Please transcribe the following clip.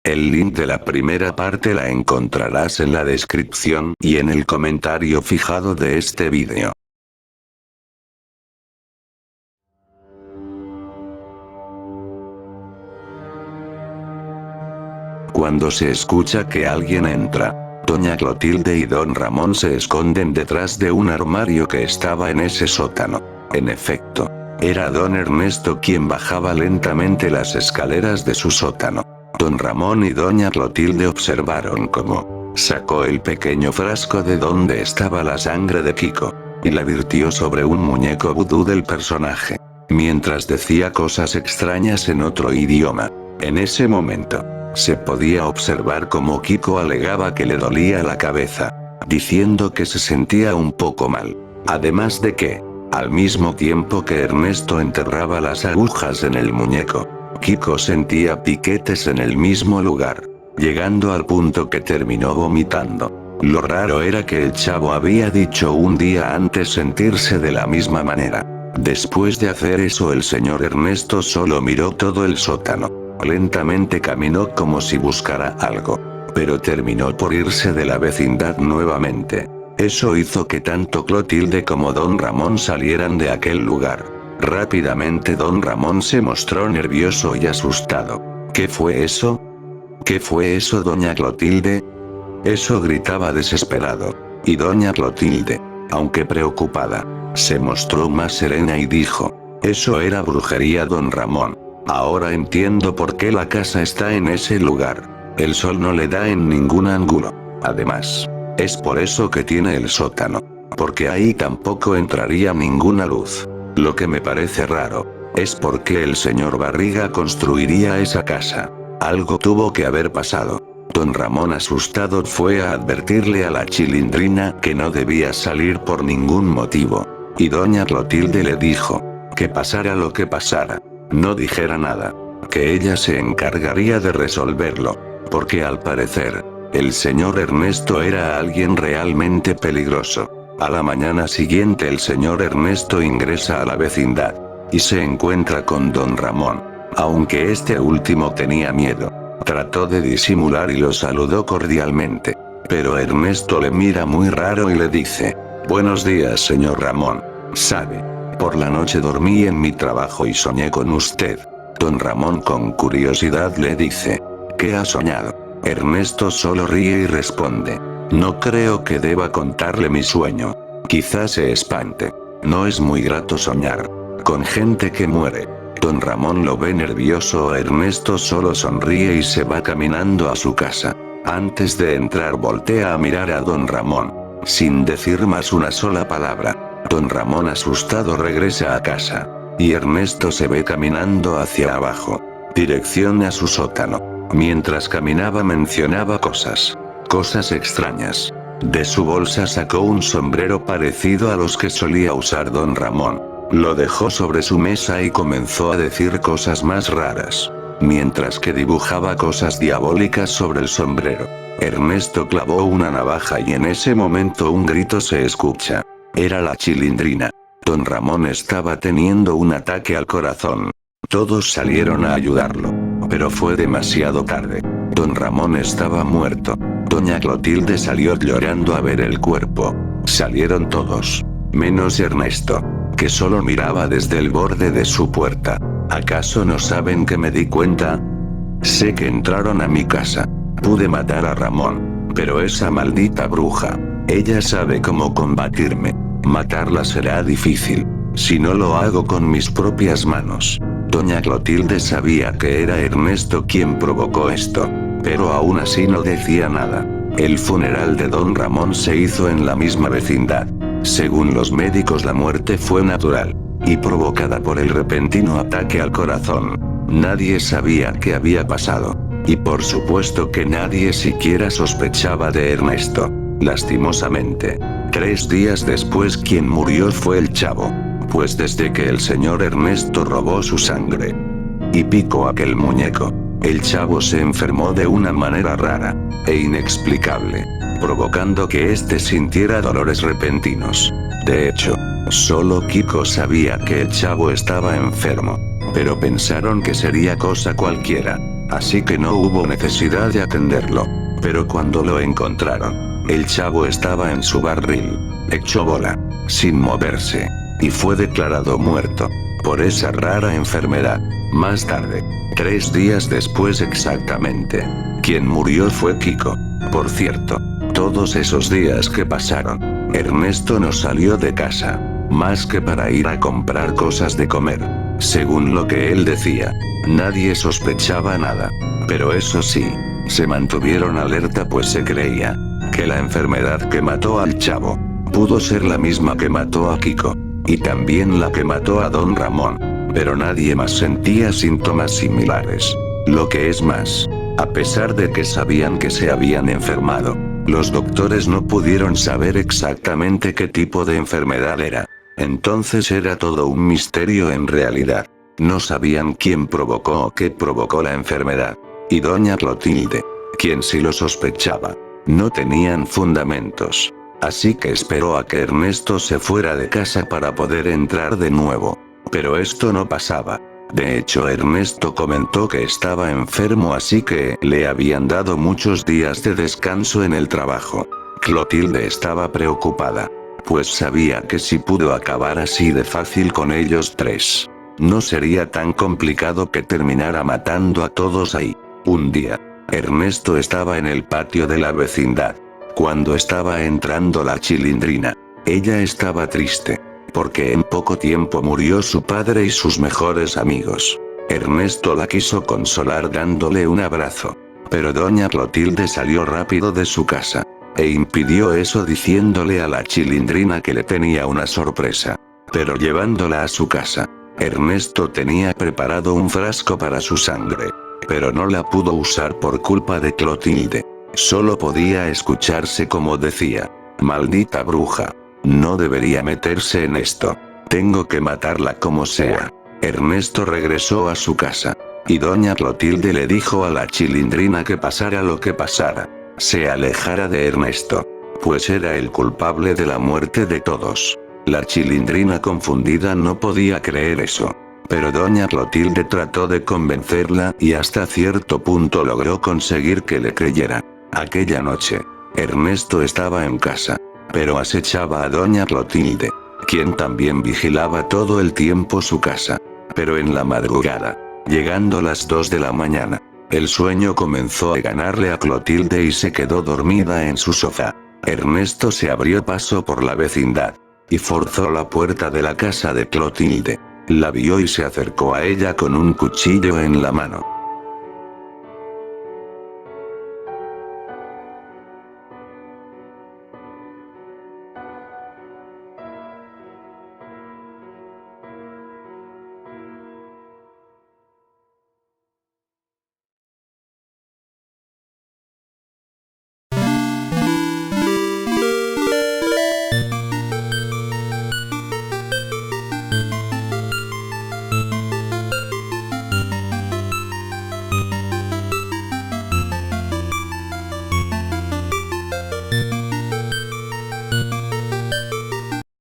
El link de la primera parte la encontrarás en la descripción y en el comentario fijado de este vídeo. Cuando se escucha que alguien entra, doña Clotilde y don Ramón se esconden detrás de un armario que estaba en ese sótano. En efecto, era don Ernesto quien bajaba lentamente las escaleras de su sótano. Don Ramón y doña Clotilde observaron cómo sacó el pequeño frasco de donde estaba la sangre de Kiko, y la virtió sobre un muñeco vudú del personaje, mientras decía cosas extrañas en otro idioma. En ese momento, se podía observar cómo Kiko alegaba que le dolía la cabeza, diciendo que se sentía un poco mal. Además de que, al mismo tiempo que Ernesto enterraba las agujas en el muñeco, Kiko sentía piquetes en el mismo lugar, llegando al punto que terminó vomitando. Lo raro era que el chavo había dicho un día antes sentirse de la misma manera. Después de hacer eso, el señor Ernesto solo miró todo el sótano. Lentamente caminó como si buscara algo, pero terminó por irse de la vecindad nuevamente. Eso hizo que tanto Clotilde como don Ramón salieran de aquel lugar. Rápidamente don Ramón se mostró nervioso y asustado. ¿Qué fue eso? ¿Qué fue eso, doña Clotilde? Eso gritaba desesperado. Y doña Clotilde, aunque preocupada, se mostró más serena y dijo: eso era brujería, don Ramón. Ahora entiendo por qué la casa está en ese lugar. El sol no le da en ningún ángulo. Además, es por eso que tiene el sótano, porque ahí tampoco entraría ninguna luz. Lo que me parece raro es por qué el señor Barriga construiría esa casa. Algo tuvo que haber pasado. Don Ramón, asustado, fue a advertirle a la Chilindrina que no debía salir por ningún motivo. Y doña Clotilde le dijo que pasara lo que pasara, no dijera nada, que ella se encargaría de resolverlo, porque al parecer, el señor Ernesto era alguien realmente peligroso. A la mañana siguiente el señor Ernesto ingresa a la vecindad, y se encuentra con don Ramón. Aunque este último tenía miedo, trató de disimular y lo saludó cordialmente. Pero Ernesto le mira muy raro y le dice: buenos días, señor Ramón. ¿Sabe? Por la noche dormí en mi trabajo y soñé con usted. Don Ramón con curiosidad le dice: ¿qué ha soñado? Ernesto solo ríe y responde: no creo que deba contarle mi sueño. Quizás se espante. No es muy grato soñar con gente que muere. Don Ramón lo ve nervioso. Ernesto solo sonríe y se va caminando a su casa. Antes de entrar voltea a mirar a don Ramón, sin decir más una sola palabra. Don Ramón, asustado, regresa a casa, y Ernesto se ve caminando hacia abajo, dirección a su sótano. Mientras caminaba mencionaba cosas extrañas. De su bolsa sacó un sombrero parecido a los que solía usar don Ramón. Lo dejó sobre su mesa y comenzó a decir cosas más raras, mientras que dibujaba cosas diabólicas sobre el sombrero. Ernesto clavó una navaja y en ese momento un grito se escucha. Era la Chilindrina. Don Ramón estaba teniendo un ataque al corazón. Todos salieron a ayudarlo, pero fue demasiado tarde. Don Ramón estaba muerto. Doña Clotilde salió llorando a ver el cuerpo. Salieron todos, menos Ernesto, que solo miraba desde el borde de su puerta. ¿Acaso no saben que me di cuenta? Sé que entraron a mi casa. Pude matar a Ramón, pero esa maldita bruja, ella sabe cómo combatirme. Matarla será difícil, si no lo hago con mis propias manos. Doña Clotilde sabía que era Ernesto quien provocó esto, pero aún así no decía nada. El funeral de don Ramón se hizo en la misma vecindad. Según los médicos, la muerte fue natural, y provocada por el repentino ataque al corazón. Nadie sabía qué había pasado, y por supuesto que nadie siquiera sospechaba de Ernesto. Lastimosamente, 3 días después quien murió fue el chavo, pues desde que el señor Ernesto robó su sangre y picó aquel muñeco, el chavo se enfermó de una manera rara e inexplicable, provocando que éste sintiera dolores repentinos. De hecho, solo Kiko sabía que el chavo estaba enfermo, pero pensaron que sería cosa cualquiera. así que no hubo necesidad de atenderlo. Pero cuando lo encontraron, el chavo estaba en su barril, hecho bola, sin moverse, y fue declarado muerto por esa rara enfermedad. Más tarde, 3 días después exactamente, quien murió fue Kiko. Por cierto, todos esos días que pasaron, Ernesto no salió de casa, más que para ir a comprar cosas de comer. Según lo que él decía, nadie sospechaba nada. Pero eso sí, se mantuvieron alerta pues se creía que la enfermedad que mató al chavo pudo ser la misma que mató a Kiko. Y también la que mató a don Ramón. Pero nadie más sentía síntomas similares. Lo que es más, a pesar de que sabían que se habían enfermado, los doctores no pudieron saber exactamente qué tipo de enfermedad era. Entonces era todo un misterio en realidad. No sabían quién provocó o qué provocó la enfermedad. Y doña Clotilde, quien sí lo sospechaba, no tenían fundamentos. Así que esperó a que Ernesto se fuera de casa para poder entrar de nuevo. Pero esto no pasaba. De hecho, Ernesto comentó que estaba enfermo, así que le habían dado muchos días de descanso en el trabajo. Clotilde estaba preocupada, pues sabía que si pudo acabar así de fácil con ellos tres, no sería tan complicado que terminara matando a todos ahí. Un día, Ernesto estaba en el patio de la vecindad, cuando estaba entrando la Chilindrina. Ella estaba triste, porque en poco tiempo murió su padre y sus mejores amigos. Ernesto la quiso consolar dándole un abrazo, pero doña Clotilde salió rápido de su casa, e impidió eso diciéndole a la Chilindrina que le tenía una sorpresa. Pero llevándola a su casa, Ernesto tenía preparado un frasco para su sangre, pero no la pudo usar por culpa de Clotilde. Solo podía escucharse como decía: maldita bruja. No debería meterse en esto. Tengo que matarla como sea. Ernesto regresó a su casa, y doña Clotilde le dijo a la Chilindrina que pasara lo que pasara, se alejara de Ernesto, pues era el culpable de la muerte de todos. La Chilindrina confundida no podía creer eso. Pero doña Clotilde trató de convencerla y hasta cierto punto logró conseguir que le creyera. Aquella noche, Ernesto estaba en casa, pero acechaba a doña Clotilde, quien también vigilaba todo el tiempo su casa. Pero en la madrugada, llegando las 2 de la mañana, el sueño comenzó a ganarle a Clotilde y se quedó dormida en su sofá. Ernesto se abrió paso por la vecindad, y forzó la puerta de la casa de Clotilde. La vio y se acercó a ella con un cuchillo en la mano.